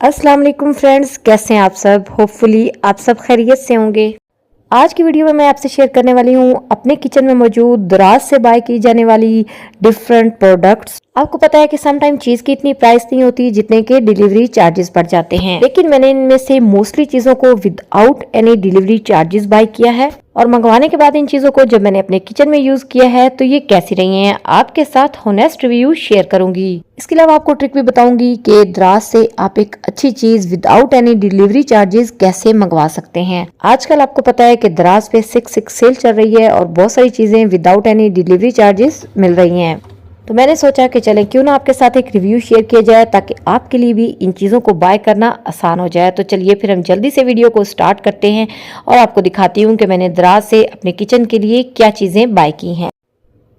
अस्सलाम वालेकुम फ्रेंड्स, कैसे हैं आप सब। होपफुली आप सब खैरियत से होंगे। आज की वीडियो में मैं आपसे शेयर करने वाली हूँ अपने किचन में मौजूद दराज से बाय की जाने वाली डिफरेंट प्रोडक्ट्स। आपको पता है कि समटाइम चीज की इतनी प्राइस नहीं होती जितने के डिलीवरी चार्जेस बढ़ जाते हैं, लेकिन मैंने इनमें से मोस्टली चीजों को without any delivery charges buy किया है और मंगवाने के बाद इन चीजों को जब मैंने अपने किचन में यूज किया है तो ये कैसी रही हैं, आपके साथ होनेस्ट रिव्यू शेयर करूंगी। इसके अलावा आपको ट्रिक भी बताऊंगी कि दराज से आप एक अच्छी चीज विदाउट एनी डिलीवरी चार्जेस कैसे मंगवा सकते हैं। आजकल आपको पता है कि दराज पे 6/6 सेल चल रही है और बहुत सारी चीजें विदाउट एनी डिलीवरी चार्जेस मिल रही हैं। तो मैंने सोचा कि चलें क्यों ना आपके साथ एक रिव्यू शेयर किया जाए ताकि आपके लिए भी इन चीज़ों को बाय करना आसान हो जाए। तो चलिए फिर हम जल्दी से वीडियो को स्टार्ट करते हैं और आपको दिखाती हूँ कि मैंने दराज से अपने किचन के लिए क्या चीज़ें बाय की हैं।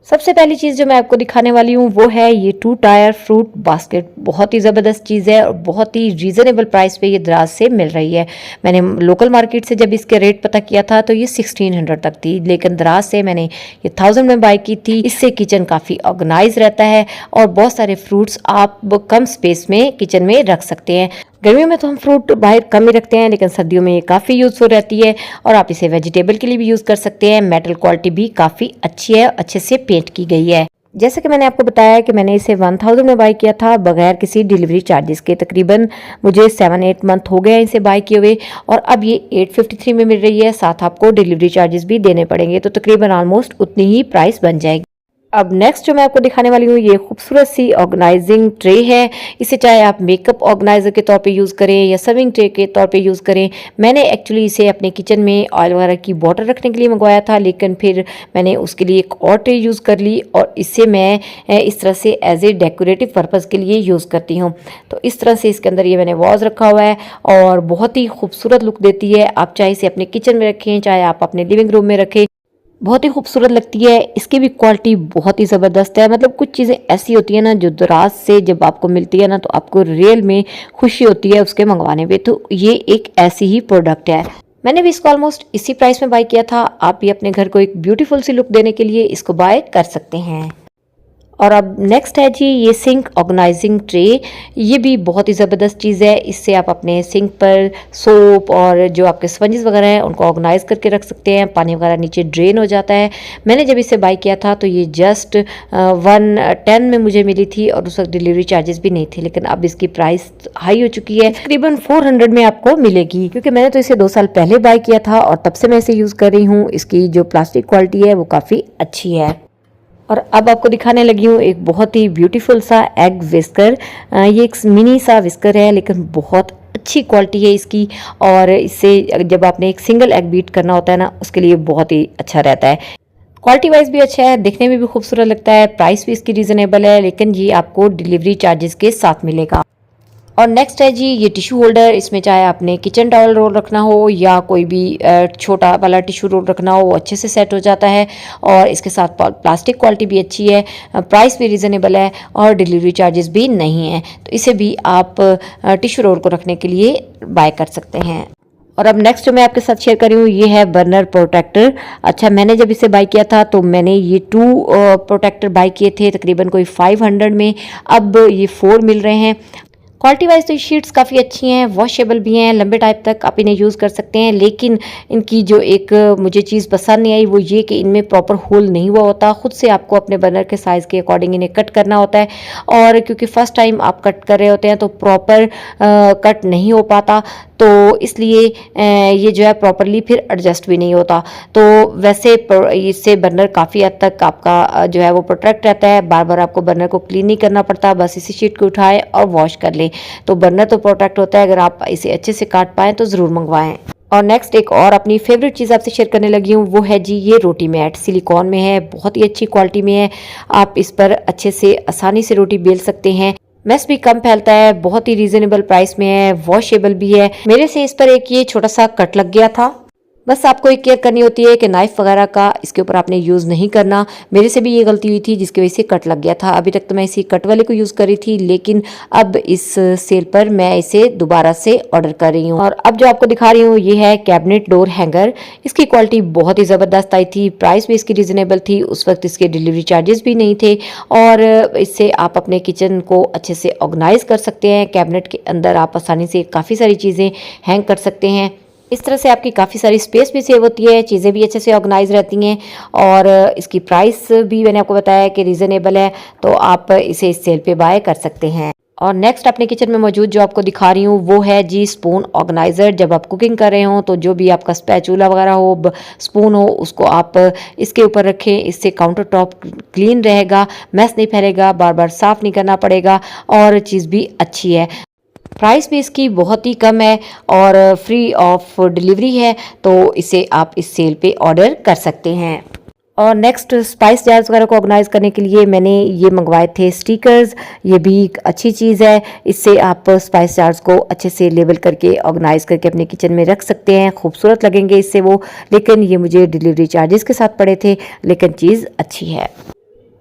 सबसे पहली चीज़ जो मैं आपको दिखाने वाली हूँ वो है ये 2 टायर फ्रूट बास्केट। बहुत ही ज़बरदस्त चीज़ है और बहुत ही रीज़नेबल प्राइस पे ये दराज से मिल रही है। मैंने लोकल मार्केट से जब इसके रेट पता किया था तो ये 1600 तक थी, लेकिन दराज से मैंने ये 1000 में बाय की थी। इससे किचन काफ़ी ऑर्गेनाइज रहता है और बहुत सारे फ्रूट्स आप कम स्पेस में किचन में रख सकते हैं। गर्मियों में तो हम फ्रूट बाहर कम ही रखते हैं, लेकिन सर्दियों में ये काफ़ी यूज़फुल रहती है और आप इसे वेजिटेबल के लिए भी यूज़ कर सकते हैं। मेटल क्वालिटी भी काफ़ी अच्छी है, अच्छे से पेंट की गई है। जैसे कि मैंने आपको बताया कि मैंने इसे 1000 में बाय किया था बगैर किसी डिलीवरी चार्जेस के। तकरीबन मुझे 7-8 मंथ हो गया इसे बाय किए हुए और अब ये 853 में मिल रही है। साथ आपको डिलीवरी चार्जेस भी देने पड़ेंगे, तो तकरीबन ऑलमोस्ट उतनी ही प्राइस बन जाएगी। अब नेक्स्ट जो मैं आपको दिखाने वाली हूँ ये खूबसूरत सी ऑर्गेनाइजिंग ट्रे है। इसे चाहे आप मेकअप ऑर्गेनाइजर के तौर पे यूज़ करें या सर्विंग ट्रे के तौर पे यूज़ करें। मैंने एक्चुअली इसे अपने किचन में ऑयल वगैरह की बॉटल रखने के लिए मंगवाया था, लेकिन फिर मैंने उसके लिए एक और ट्रे यूज़ कर ली और इससे मैं इस तरह से एज ए डेकोरेटिव पर्पज़ के लिए यूज़ करती हूँ। तो इस तरह से इसके अंदर ये मैंने वॉज रखा हुआ है और बहुत ही खूबसूरत लुक देती है। आप चाहे इसे अपने किचन में रखें, चाहे आप अपने लिविंग रूम में रखें, बहुत ही खूबसूरत लगती है। इसकी भी क्वालिटी बहुत ही ज़बरदस्त है। मतलब कुछ चीज़ें ऐसी होती है ना जो दराज से जब आपको मिलती है ना तो आपको रियल में खुशी होती है उसके मंगवाने पे। तो ये एक ऐसी ही प्रोडक्ट है। मैंने भी इसको ऑलमोस्ट इसी प्राइस में बाय किया था। आप भी अपने घर को एक ब्यूटीफुल सी लुक देने के लिए इसको बाय कर सकते हैं। और अब नेक्स्ट है जी ये सिंक ऑर्गेनाइजिंग ट्रे। ये भी बहुत ही ज़बरदस्त चीज़ है। इससे आप अपने सिंक पर सोप और जो आपके स्पंजेस वगैरह हैं उनको ऑर्गेनाइज करके रख सकते हैं। पानी वगैरह नीचे ड्रेन हो जाता है। मैंने जब इसे बाय किया था तो ये जस्ट 110 में मुझे मिली थी और उस वक्त डिलीवरी चार्जेस भी नहीं थे, लेकिन अब इसकी प्राइस हाई हो चुकी है, तकरीबन 400 में आपको मिलेगी। क्योंकि मैंने तो इसे 2 साल पहले बाय किया था और तब से मैं इसे यूज़ कर रही हूँ। इसकी जो प्लास्टिक क्वालिटी है वो काफ़ी अच्छी है। और अब आपको दिखाने लगी हूँ एक बहुत ही ब्यूटीफुल सा एग विस्कर। ये एक मिनी सा विस्कर है लेकिन बहुत अच्छी क्वालिटी है इसकी और इससे जब आपने एक सिंगल एग बीट करना होता है ना उसके लिए बहुत ही अच्छा रहता है। क्वालिटी वाइज भी अच्छा है, देखने में भी खूबसूरत लगता है। प्राइस भी इसकी रीज़नेबल है, लेकिन ये आपको डिलीवरी चार्जेस के साथ मिलेगा। और नेक्स्ट है जी ये टिश्यू होल्डर। इसमें चाहे आपने किचन टॉवल रोल रखना हो या कोई भी छोटा वाला टिश्यू रोल रखना हो वो अच्छे से सेट हो जाता है और इसके साथ प्लास्टिक क्वालिटी भी अच्छी है, प्राइस भी रीज़नेबल है और डिलीवरी चार्जेस भी नहीं है। तो इसे भी आप टिश्यू रोल को रखने के लिए बाय कर सकते हैं। और अब नेक्स्ट जो मैं आपके साथ शेयर कर रही हूँ ये है बर्नर प्रोटेक्टर। अच्छा, मैंने जब इसे बाय किया था तो मैंने ये 2 प्रोटेक्टर बाय किए थे तकरीबन कोई 500 में। अब ये 4 मिल रहे हैं। क्वालिटी वाइज तो ये शीट्स काफ़ी अच्छी हैं, वॉशेबल भी हैं, लंबे टाइम तक आप इन्हें यूज़ कर सकते हैं। लेकिन इनकी जो एक मुझे चीज़ पसंद नहीं आई वो ये कि इनमें प्रॉपर होल नहीं हुआ होता। खुद से आपको अपने बर्नर के साइज़ के अकॉर्डिंग इन्हें कट करना होता है और क्योंकि फ़र्स्ट टाइम आप कट कर रहे होते हैं तो प्रॉपर कट नहीं हो पाता, तो इसलिए ये जो है प्रॉपरली फिर एडजस्ट भी नहीं होता। तो वैसे इससे बर्नर काफ़ी हद तक आपका जो है वो प्रोटेक्ट रहता है। बार बार आपको बर्नर को क्लीन नहीं करना पड़ता, बस इसी शीट को उठाएं और वॉश कर लें। तो बर्नर तो प्रोटेक्ट होता है। अगर आप इसे अच्छे से काट पाएँ तो ज़रूर मंगवाएं। और नेक्स्ट एक और अपनी फेवरेट चीज़ आपसे शेयर करने लगी हूँ वो है जी ये रोटी मैट। सिलिकॉन में है, बहुत ही अच्छी क्वालिटी में है। आप इस पर अच्छे से आसानी से रोटी बेल सकते हैं। मैस भी कम फैलता है, बहुत ही रीजनेबल प्राइस में है, वॉशेबल भी है। मेरे से इस पर एक ये छोटा सा कट लग गया था। बस आपको एक केयर करनी होती है कि नाइफ वगैरह का इसके ऊपर आपने यूज़ नहीं करना। मेरे से भी ये गलती हुई थी जिसकी वजह से कट लग गया था। अभी तक तो मैं इसी कट वाले को यूज़ कर रही थी, लेकिन अब इस सेल पर मैं इसे दोबारा से ऑर्डर कर रही हूँ। और अब जो आपको दिखा रही हूँ ये है कैबिनेट डोर हैंगर। इसकी क्वालिटी बहुत ही ज़बरदस्त आई थी, प्राइस भी इसकी रिजनेबल थी, उस वक्त इसके डिलीवरी चार्जेस भी नहीं थे और इससे आप अपने किचन को अच्छे से ऑर्गेनाइज कर सकते हैं। कैबिनेट के अंदर आप आसानी से काफ़ी सारी चीज़ें हैंग कर सकते हैं। इस तरह से आपकी काफ़ी सारी स्पेस भी सेव होती है, चीज़ें भी अच्छे से ऑर्गेनाइज रहती हैं और इसकी प्राइस भी मैंने आपको बताया कि रीज़नेबल है, तो आप इसे इस सेल पे बाय कर सकते हैं। और नेक्स्ट अपने किचन में मौजूद जो आपको दिखा रही हूँ वो है जी स्पून ऑर्गेनाइज़र। जब आप कुकिंग कर रहे हो तो जो भी आपका स्पैचुला वगैरह हो, स्पून हो, उसको आप इसके ऊपर रखें। इससे काउंटर टॉप क्लीन रहेगा, मैस नहीं फैलेगा, बार बार साफ़ नहीं करना पड़ेगा और चीज़ भी अच्छी है। प्राइस भी इसकी बहुत ही कम है और फ्री ऑफ डिलीवरी है, तो इसे आप इस सेल पे ऑर्डर कर सकते हैं। और नेक्स्ट स्पाइस जार्स वगैरह को ऑर्गेनाइज करने के लिए मैंने ये मंगवाए थे स्टिकर्स। ये भी एक अच्छी चीज़ है, इससे आप स्पाइस जार्स को अच्छे से लेबल करके ऑर्गेनाइज करके अपने किचन में रख सकते हैं। खूबसूरत लगेंगे इससे वो, लेकिन ये मुझे डिलीवरी चार्जेस के साथ पड़े थे, लेकिन चीज़ अच्छी है।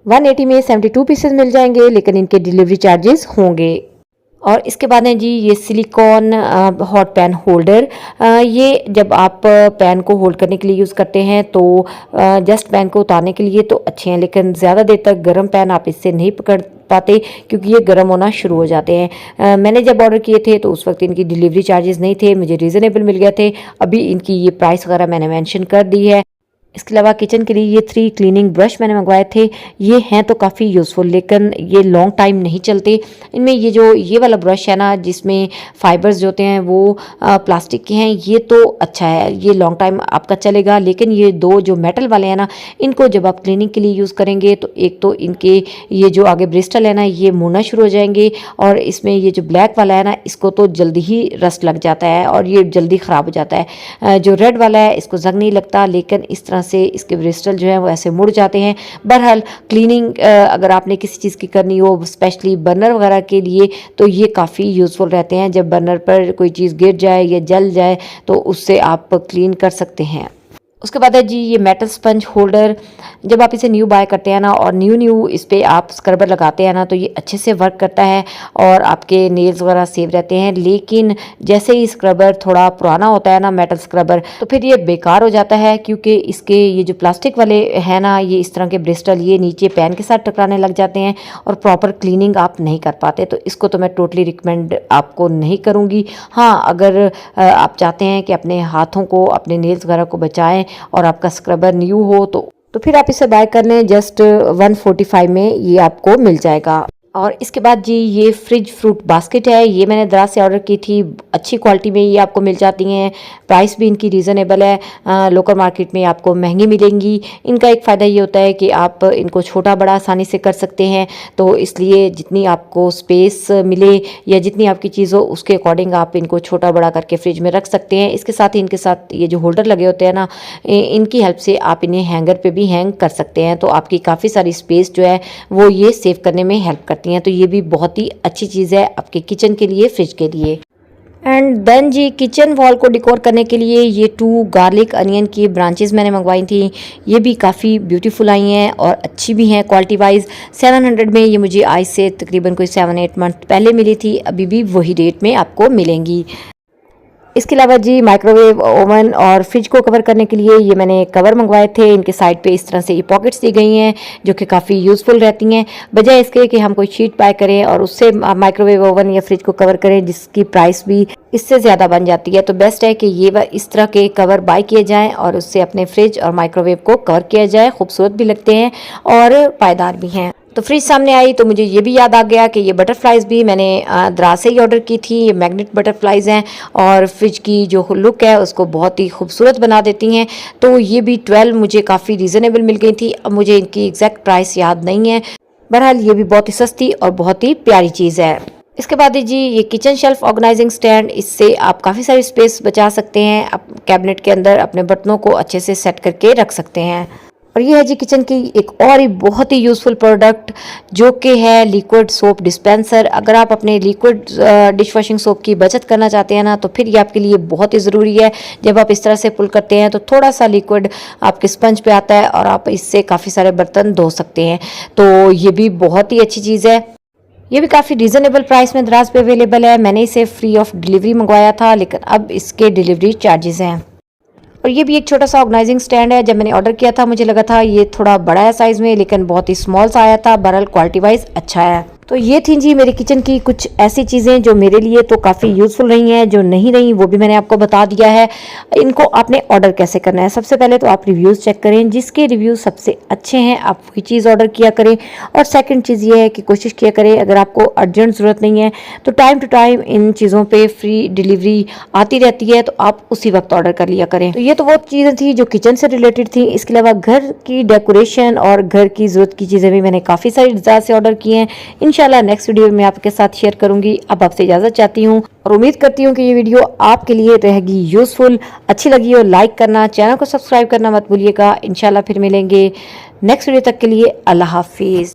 180 में 72 पीसेस मिल जाएंगे, लेकिन इनके डिलीवरी चार्जेस होंगे। और इसके बाद है जी ये सिलिकॉन हॉट पैन होल्डर। ये जब आप पैन को होल्ड करने के लिए यूज़ करते हैं तो जस्ट पैन को उतारने के लिए तो अच्छे हैं, लेकिन ज़्यादा देर तक गर्म पैन आप इससे नहीं पकड़ पाते क्योंकि ये गर्म होना शुरू हो जाते हैं। मैंने जब ऑर्डर किए थे तो उस वक्त इनकी डिलीवरी चार्जेस नहीं थे, मुझे रीज़नेबल मिल गए थे। अभी इनकी ये प्राइस वगैरह मैंने मेंशन कर दी है। इसके अलावा किचन के लिए ये 3 क्लीनिंग ब्रश मैंने मंगवाए थे। ये हैं तो काफ़ी यूज़फुल, लेकिन ये लॉन्ग टाइम नहीं चलते। इनमें ये वाला ब्रश है ना जिसमें फाइबर्स जो होते हैं वो प्लास्टिक के हैं, ये तो अच्छा है, ये लॉन्ग टाइम आपका चलेगा। लेकिन ये 2 जो मेटल वाले हैं ना, इनको जब आप क्लीनिंग के लिए यूज़ करेंगे तो एक तो इनके ये जो आगे ब्रिस्टल है ना ये मुड़ना शुरू हो जाएंगे, और इसमें ये जो ब्लैक वाला है ना इसको तो जल्दी ही रस्ट लग जाता है और ये जल्दी ख़राब हो जाता है। जो रेड वाला है इसको जंग नहीं लगता, लेकिन इस तरह से इसके ब्रिस्टल जो है वो ऐसे मुड़ जाते हैं। बहरहाल क्लीनिंग अगर आपने किसी चीज़ की करनी हो, स्पेशली बर्नर वगैरह के लिए, तो ये काफ़ी यूज़फुल रहते हैं। जब बर्नर पर कोई चीज़ गिर जाए या जल जाए तो उससे आप क्लीन कर सकते हैं। उसके बाद है जी ये मेटल स्पंज होल्डर। जब आप इसे न्यू बाय करते हैं ना और न्यू इस पर आप स्क्रबर लगाते हैं ना तो ये अच्छे से वर्क करता है और आपके नेल्स वगैरह सेव रहते हैं। लेकिन जैसे ही स्क्रबर थोड़ा पुराना होता है ना, मेटल स्क्रबर, तो फिर ये बेकार हो जाता है क्योंकि इसके ये जो प्लास्टिक वाले हैं ना, ये इस तरह के ब्रिस्टल ये नीचे पैन के साथ टकराने लग जाते हैं और प्रॉपर क्लीनिंग आप नहीं कर पाते। तो इसको तो मैं टोटली रिकमेंड आपको नहीं करूँगी। हाँ, अगर आप चाहते हैं कि अपने हाथों को, अपने नेल्स वगैरह को बचाएं और आपका स्क्रबर न्यू हो तो फिर आप इसे बाय कर लें। जस्ट 145 में ये आपको मिल जाएगा। और इसके बाद जी ये फ्रिज फ्रूट बास्केट है। ये मैंने दराज से ऑर्डर की थी, अच्छी क्वालिटी में ये आपको मिल जाती हैं, प्राइस भी इनकी रीज़नेबल है। लोकल मार्केट में आपको महंगी मिलेंगी। इनका एक फ़ायदा ये होता है कि आप इनको छोटा बड़ा आसानी से कर सकते हैं, तो इसलिए जितनी आपको स्पेस मिले या जितनी आपकी चीज़ हो उसके अकॉर्डिंग आप इनको छोटा बड़ा करके फ्रिज में रख सकते हैं। इसके साथ ही इनके साथ ये जो होल्डर लगे होते हैं ना, इनकी हेल्प से आप इन्हें हैंगर पर भी हैंग कर सकते हैं, तो आपकी काफ़ी सारी स्पेस जो है वो ये सेव करने में हेल्प करती हैं। तो ये भी बहुत ही अच्छी चीज़ है आपके किचन के लिए, फ्रिज के लिए। एंड देन जी किचन वॉल को डिकोर करने के लिए ये 2 गार्लिक अनियन की ब्रांचेस मैंने मंगवाई थी। ये भी काफ़ी ब्यूटीफुल आई हैं और अच्छी भी हैं क्वालिटी वाइज। 700 में ये मुझे आज से तकरीबन कोई 7-8 मंथ पहले मिली थी, अभी भी वही रेट में आपको मिलेंगी। इसके अलावा जी माइक्रोवेव ओवन और फ्रिज को कवर करने के लिए ये मैंने कवर मंगवाए थे। इनके साइड पे इस तरह से ये पॉकेट्स दी गई हैं जो कि काफ़ी यूज़फुल रहती हैं, बजाय इसके कि हम कोई शीट बाय करें और उससे माइक्रोवेव ओवन या फ्रिज को कवर करें जिसकी प्राइस भी इससे ज़्यादा बन जाती है। तो बेस्ट है कि ये इस तरह के कवर बाय किए जाएँ और उससे अपने फ्रिज और माइक्रोवेव को कवर किया जाए। खूबसूरत भी लगते हैं और पायदार भी हैं। तो फ्रिज सामने आई तो मुझे ये भी याद आ गया कि ये बटरफ्लाइज भी मैंने दराज से ही ऑर्डर की थी। ये मैग्नेट बटरफ्लाइज हैं और फ्रिज की जो लुक है उसको बहुत ही खूबसूरत बना देती हैं। तो ये भी 12 मुझे काफ़ी रीज़नेबल मिल गई थी। अब मुझे इनकी एग्जैक्ट प्राइस याद नहीं है, बहरहाल ये भी बहुत ही सस्ती और बहुत ही प्यारी चीज़ है। इसके बाद जी ये किचन शेल्फ ऑर्गेनाइजिंग स्टैंड, इससे आप काफ़ी सारी स्पेस बचा सकते हैं। आप कैबिनेट के अंदर अपने बर्तनों को अच्छे से सेट करके रख सकते हैं। और ये है जी किचन की एक और ही बहुत ही यूज़फुल प्रोडक्ट जो कि है लिक्विड सोप डिस्पेंसर। अगर आप अपने लिक्विड डिश वॉशिंग सोप की बचत करना चाहते हैं ना, तो फिर ये आपके लिए बहुत ही ज़रूरी है। जब आप इस तरह से पुल करते हैं तो थोड़ा सा लिक्विड आपके स्पंज पे आता है और आप इससे काफ़ी सारे बर्तन धो सकते हैं। तो ये भी बहुत ही अच्छी चीज़ है। ये भी काफ़ी रीज़नेबल प्राइस में दराज पे अवेलेबल है। मैंने इसे फ्री ऑफ डिलीवरी मंगवाया था, लेकिन अब इसके डिलीवरी चार्जेस हैं। और ये भी एक छोटा सा ऑर्गेनाइजिंग स्टैंड है। जब मैंने ऑर्डर किया था मुझे लगा था ये थोड़ा बड़ा है साइज़ में, लेकिन बहुत ही स्मॉल सा आया था। बहरहाल क्वालिटी वाइज अच्छा है। तो ये थी जी मेरे किचन की कुछ ऐसी चीज़ें जो मेरे लिए तो काफ़ी यूज़फुल रही हैं, जो नहीं रही वो भी मैंने आपको बता दिया है। इनको आपने ऑर्डर कैसे करना है, सबसे पहले तो आप रिव्यूज़ चेक करें, जिसके रिव्यूज़ सबसे अच्छे हैं आप वही चीज़ ऑर्डर किया करें। और सेकंड चीज़ ये है कि कोशिश किया करें अगर आपको अर्जेंट ज़रूरत नहीं है तो टाइम टू टाइम इन चीज़ों पर फ्री डिलीवरी आती रहती है, तो आप उसी वक्त ऑर्डर कर लिया करें। तो ये तो वो चीज़ें थी जो किचन से रिलेटेड थी। इसके अलावा घर की डेकोरेशन और घर की ज़रूरत की चीज़ें भी मैंने काफ़ी सारी ज़्यादा से ऑर्डर की हैं। इंशाल्लाह नेक्स्ट वीडियो में आपके साथ शेयर करूंगी। अब आपसे इजाज़त चाहती हूँ और उम्मीद करती हूँ कि ये वीडियो आपके लिए रहेगी यूज़फुल। अच्छी लगी हो लाइक करना, चैनल को सब्सक्राइब करना मत भूलिएगा। इंशाल्लाह फिर मिलेंगे नेक्स्ट वीडियो। तक के लिए अल्लाह हाफिज़।